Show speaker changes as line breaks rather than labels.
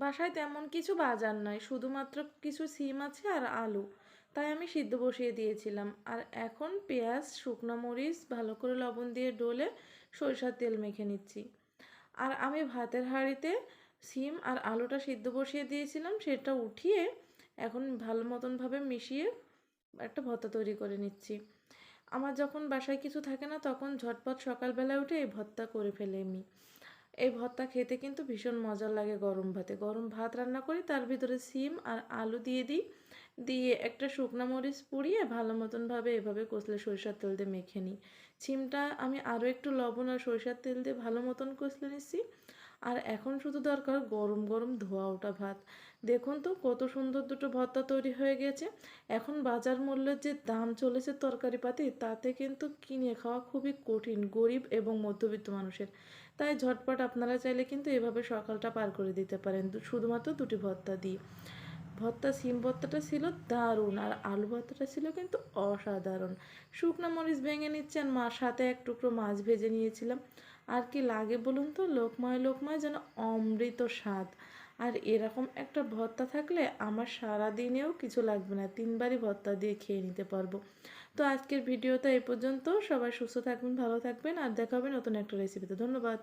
বাসায় তেমন কিছু বাজার নাই, শুধুমাত্র কিছু সিম আছে আর আলু। তাই আমি সিদ্ধ বসিয়ে দিয়েছিলাম। আর এখন পেঁয়াজ, শুকনো মরিচ ভালো করে লবণ দিয়ে ডলে সরিষার তেল মেখে নিচ্ছি। আর আমি ভাতের হাঁড়িতে সিম আর আলুটা সিদ্ধ বসিয়ে দিয়েছিলাম, সেটা উঠিয়ে এখন ভালো মতনভাবে মিশিয়ে একটা ভর্তা তৈরি করে নিচ্ছি। আমার যখন বাসায় কিছু থাকে না তখন ঝটপট সকালবেলায় উঠে এই ভর্তা করে ফেলে আমি। এই ভর্তা খেতে কিন্তু ভীষণ মজার লাগে গরম ভাতে। গরম ভাত রান্না করি, তার ভিতরে সিম আর আলু দিয়ে দিই, দিয়ে একটা শুকনো মরিচ পুড়িয়ে ভালো মতনভাবে এভাবে কষলে সরিষার তেল দিয়ে মেখে নিই। সিমটা আমি আরও একটু লবণ আর সরিষার তেল দিয়ে ভালো মতন কষলে নিচ্ছি। আর এখন শুধু দরকার গরম গরম ধোয়া ওঠা ভাত। দেখুন তো কত সুন্দর দুটো ভর্তা তৈরি হয়ে গেছে। এখন বাজার মূল্যের যে দাম চলেছে তরকারিপাতি, তাতে কিন্তু কিনে খাওয়া খুবই কঠিন গরিব এবং মধ্যবিত্ত মানুষের। তাই ঝটপট আপনারা চাইলে কিন্তু এভাবে সকালটা পার করে দিতে পারেন শুধুমাত্র দুটি ভর্তা দিয়ে। সিম ভর্তাটা ছিল দারুণ, আর আলু ভর্তাটা ছিল কিন্তু অসাধারণ। শুকনো মরিচ ভেঙে নিচ্ছেন, সাথে এক টুকরো মাছ ভেজে নিয়েছিলাম। আর কি লাগে বলুন তো, লোকময় লোকময় যেন অমৃত স্বাদ। আর এরকম একটা ভর্তা থাকলে আমার সারা দিনেও কিছু লাগবে না, তিনবারই ভর্তা দিয়ে খেয়ে নিতে পারবো। তো আজকের ভিডিওটা এই পর্যন্ত। সবাই সুস্থ থাকবেন, ভালো থাকবেন, আর দেখা হবে নতুন একটা রেসিপিতে। ধন্যবাদ।